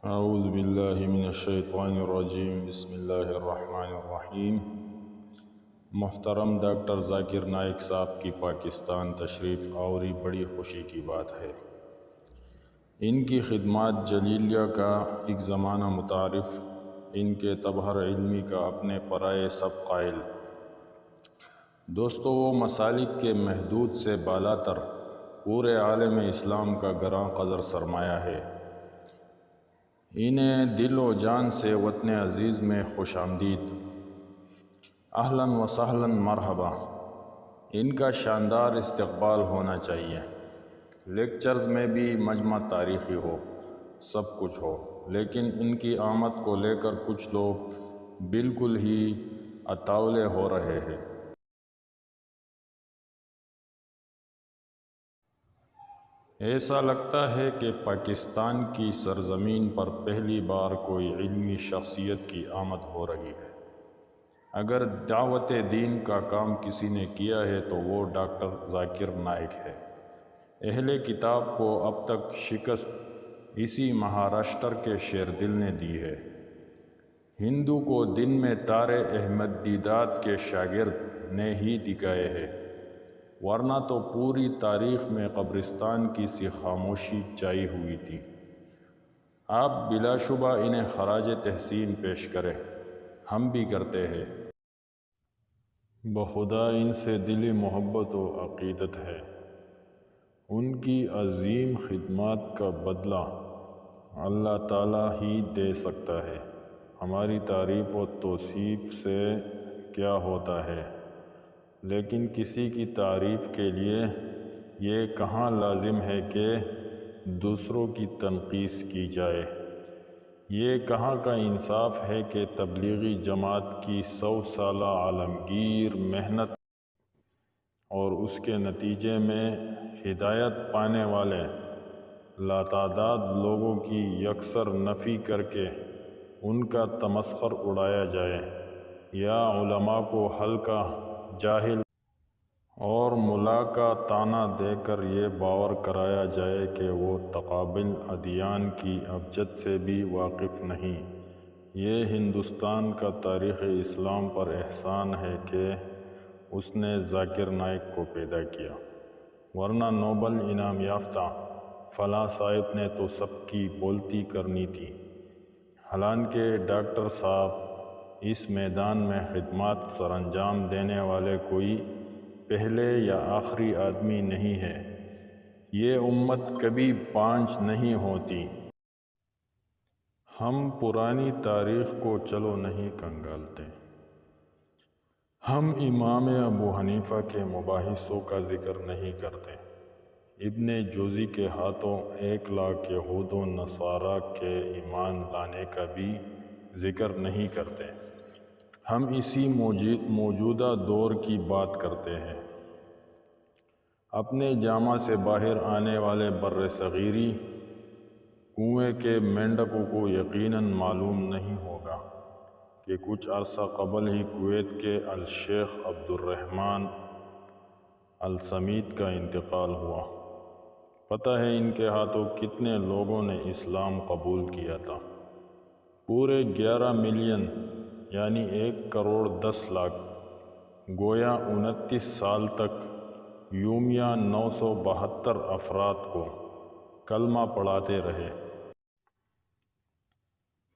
اعوذ باللہ من الشیطان الرجیم، بسم اللہ الرحمن الرحیم۔ محترم ڈاکٹر ذاکر نائک صاحب کی پاکستان تشریف آوری بڑی خوشی کی بات ہے۔ ان کی خدمات جلیلیہ کا ایک زمانہ متعارف، ان کے تبحر علمی کا اپنے پرائے سب قائل۔ دوستو، وہ مسالک کے محدود سے بالا تر پورے عالم اسلام کا گراں قدر سرمایہ ہے۔ انہیں دل و جان سے وطن عزیز میں خوش آمدید، اہلاً و سہلاً مرحبا۔ ان کا شاندار استقبال ہونا چاہیے۔ لیکچرز میں بھی مجمع تاریخی ہو، سب کچھ ہو، لیکن ان کی آمد کو لے کر کچھ لوگ بالکل ہی اتاولے ہو رہے ہیں۔ ایسا لگتا ہے کہ پاکستان کی سرزمین پر پہلی بار کوئی علمی شخصیت کی آمد ہو رہی ہے۔ اگر دعوت دین کا کام کسی نے کیا ہے تو وہ ڈاکٹر ذاکر نائک ہے۔ اہل کتاب کو اب تک شکست اسی مہاراشٹر کے شیر دل نے دی ہے۔ ہندو کو دن میں تارے احمد دیدات کے شاگرد نے ہی دکھائے ہیں، ورنہ تو پوری تاریخ میں قبرستان کی سی خاموشی چھائی ہوئی تھی۔ آپ بلا شبہ انہیں خراج تحسین پیش کریں، ہم بھی کرتے ہیں۔ بخدا ان سے دلی محبت و عقیدت ہے۔ ان کی عظیم خدمات کا بدلہ اللہ تعالیٰ ہی دے سکتا ہے۔ ہماری تعریف و توصیف سے کیا ہوتا ہے، لیکن کسی کی تعریف کے لیے یہ کہاں لازم ہے کہ دوسروں کی تنقیص کی جائے۔ یہ کہاں کا انصاف ہے کہ تبلیغی جماعت کی 100 سالہ عالمگیر محنت اور اس کے نتیجے میں ہدایت پانے والے لاتعداد لوگوں کی یکسر نفی کر کے ان کا تمسخر اڑایا جائے، یا علماء کو ہلکا، جاہل اور ملا کا طعنہ دے کر یہ باور کرایا جائے کہ وہ تقابل ادیان کی ابجد سے بھی واقف نہیں۔ یہ ہندوستان کا تاریخ اسلام پر احسان ہے کہ اس نے ذاکر نائک کو پیدا کیا، ورنہ نوبل انعام یافتہ فلاں صاحب نے تو سب کی بولتی کرنی تھی۔ حالانکہ ڈاکٹر صاحب اس میدان میں خدمات سر انجام دینے والے کوئی پہلے یا آخری آدمی نہیں ہے۔ یہ امت کبھی بانج نہیں ہوتی۔ ہم پرانی تاریخ کو چلو نہیں کنگالتے۔ ہم امام ابو حنیفہ کے مباحثوں کا ذکر نہیں کرتے۔ ابن جوزی کے ہاتھوں 1 لاکھ یہود و نصارہ کے ایمان لانے کا بھی ذکر نہیں کرتے۔ ہم اسی موجودہ دور کی بات کرتے ہیں۔ اپنے جامہ سے باہر آنے والے بر صغیری کنویں کے مینڈکوں کو یقیناً معلوم نہیں ہوگا کہ کچھ عرصہ قبل ہی کویت کے الشیخ عبد الرحمن السمیط کا انتقال ہوا۔ پتہ ہے ان کے ہاتھوں کتنے لوگوں نے اسلام قبول کیا تھا؟ پورے 11 ملین، یعنی 1 کروڑ 10 لاکھ، گویا 29 سال تک یومیہ 972 افراد کو کلمہ پڑھاتے رہے۔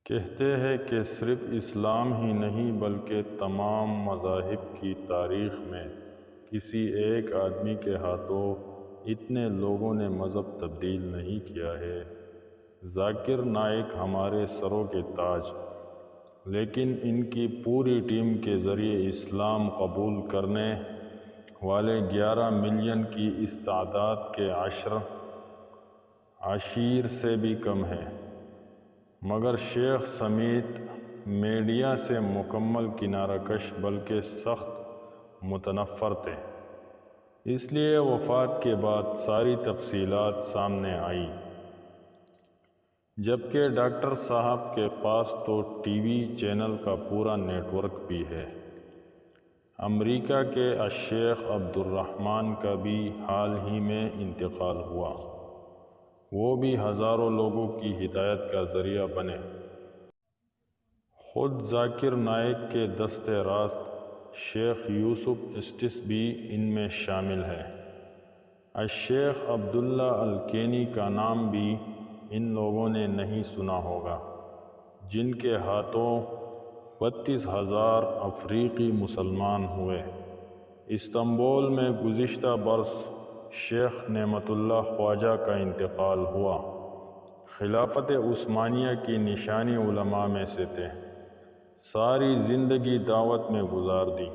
کہتے ہیں کہ صرف اسلام ہی نہیں بلکہ تمام مذاہب کی تاریخ میں کسی ایک آدمی کے ہاتھوں اتنے لوگوں نے مذہب تبدیل نہیں کیا ہے۔ ذاکر نائک ہمارے سروں کے تاج، لیکن ان کی پوری ٹیم کے ذریعے اسلام قبول کرنے والے 11 ملین کی اس تعداد کے عشیر سے بھی کم ہے۔ مگر شیخ سمیط میڈیا سے مکمل کنارہ کش بلکہ سخت متنفر تھے، اس لیے وفات کے بعد ساری تفصیلات سامنے آئیں۔ جبکہ ڈاکٹر صاحب کے پاس تو ٹی وی چینل کا پورا نیٹ ورک بھی ہے۔ امریکہ کے الشیخ عبد الرحمن کا بھی حال ہی میں انتقال ہوا۔ وہ بھی ہزاروں لوگوں کی ہدایت کا ذریعہ بنے۔ خود ذاکر نائک کے دست راست شیخ یوسف اسٹس بھی ان میں شامل ہے۔ الشیخ عبداللہ الکینی کا نام بھی ان لوگوں نے نہیں سنا ہوگا، جن کے ہاتھوں 32,000 افریقی مسلمان ہوئے۔ استنبول میں گزشتہ برس شیخ نعمت اللہ خواجہ کا انتقال ہوا۔ خلافت عثمانیہ کی نشانی علماء میں سے تھے۔ ساری زندگی دعوت میں گزار دی۔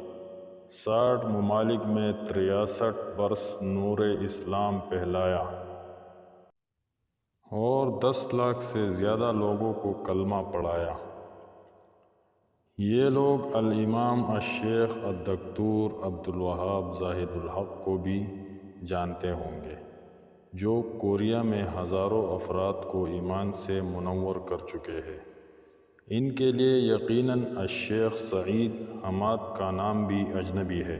60 ممالک میں 63 برس نور اسلام پھیلایا اور 10 لاکھ سے زیادہ لوگوں کو کلمہ پڑھایا۔ یہ لوگ الامام الشیخ الدکتور عبدالوہاب زاہد الحق کو بھی جانتے ہوں گے، جو کوریا میں ہزاروں افراد کو ایمان سے منور کر چکے ہیں۔ ان کے لیے یقیناً الشیخ سعید حماد کا نام بھی اجنبی ہے،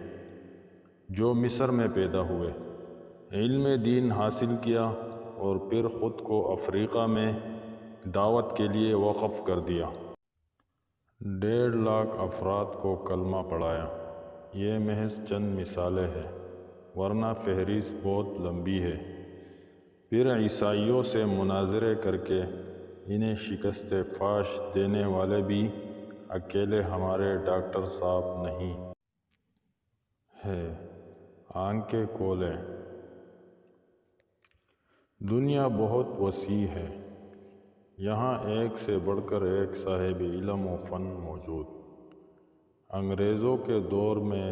جو مصر میں پیدا ہوئے، علم دین حاصل کیا اور پھر خود کو افریقہ میں دعوت کے لیے وقف کر دیا۔ 1.5 لاکھ افراد کو کلمہ پڑھایا۔ یہ محض چند مثالیں ہیں، ورنہ فہرست بہت لمبی ہے۔ پھر عیسائیوں سے مناظرے کر کے انہیں شکست فاش دینے والے بھی اکیلے ہمارے ڈاکٹر صاحب نہیں ہیں۔ آنکھیں کھولیں۔ دنیا بہت وسیع ہے، یہاں ایک سے بڑھ کر ایک صاحب علم و فن موجود۔ انگریزوں کے دور میں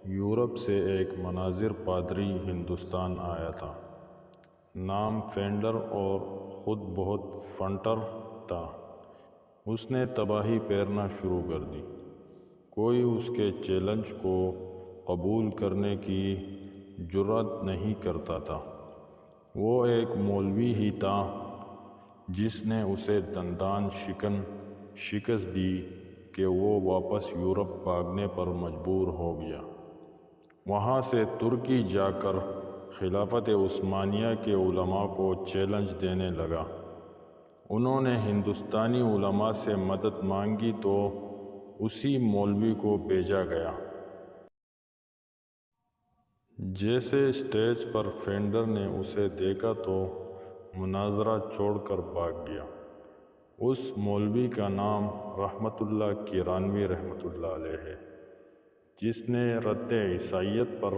یورپ سے ایک مناظر پادری ہندوستان آیا تھا، نام فینڈر، اور خود بہت فنٹر تھا۔ اس نے تباہی پھیرنا شروع کر دی۔ کوئی اس کے چیلنج کو قبول کرنے کی جرأت نہیں کرتا تھا۔ وہ ایک مولوی ہی تھا جس نے اسے دندان شکن شکست دی کہ وہ واپس یورپ بھاگنے پر مجبور ہو گیا۔ وہاں سے ترکی جا کر خلافت عثمانیہ کے علماء کو چیلنج دینے لگا۔ انہوں نے ہندوستانی علماء سے مدد مانگی تو اسی مولوی کو بھیجا گیا۔ جیسے اسٹیج پر فینڈر نے اسے دیکھا تو مناظرہ چھوڑ کر بھاگ گیا۔ اس مولوی کا نام رحمت اللہ کیرانوی رحمۃ اللہ علیہ ہے، جس نے رد عیسائیت پر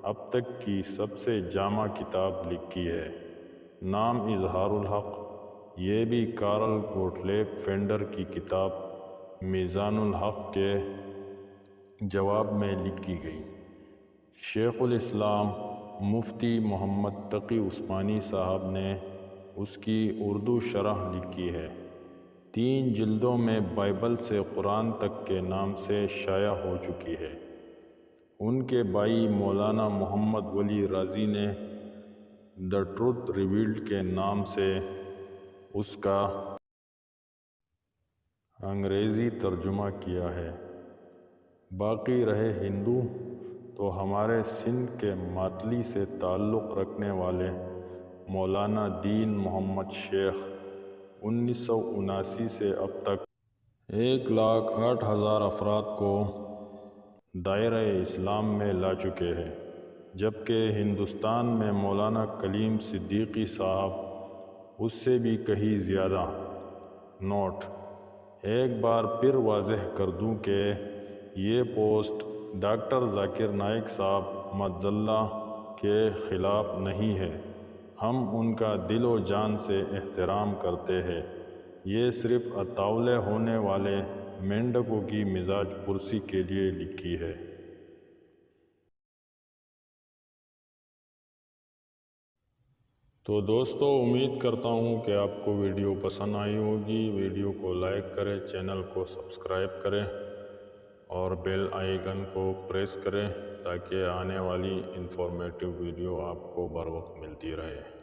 اب تک کی سب سے جامع کتاب لکھی ہے، نام اظہار الحق۔ یہ بھی کارل گوٹلیب فینڈر کی کتاب میزان الحق کے جواب میں لکھی گئی۔ شیخ الاسلام مفتی محمد تقی عثمانی صاحب نے اس کی اردو شرح لکھی ہے۔ 3 جلدوں میں بائبل سے قرآن تک کے نام سے شائع ہو چکی ہے۔ ان کے بھائی مولانا محمد ولی رازی نے دی ٹروتھ ریویلڈ کے نام سے اس کا انگریزی ترجمہ کیا ہے۔ باقی رہے ہندو تو ہمارے سندھ کے ماتلی سے تعلق رکھنے والے مولانا دین محمد شیخ 1979 سے اب تک 1,08,000 افراد کو دائرہ اسلام میں لا چکے ہیں، جبکہ ہندوستان میں مولانا کلیم صدیقی صاحب اس سے بھی کہیں زیادہ۔ نوٹ: ایک بار پھر واضح کر دوں کہ یہ پوسٹ ڈاکٹر ذاکر نائک صاحب معذاللہ کے خلاف نہیں ہے۔ ہم ان کا دل و جان سے احترام کرتے ہیں۔ یہ صرف اطاولے ہونے والے مینڈکوں کی مزاج پرسی کے لیے لکھی ہے۔ تو دوستو، امید کرتا ہوں کہ آپ کو ویڈیو پسند آئی ہوگی۔ ویڈیو کو لائک کریں، چینل کو سبسکرائب کریں اور بیل آئیکن کو پریس کریں تاکہ آنے والی انفارمیٹیو ویڈیو آپ کو بر وقت ملتی رہے۔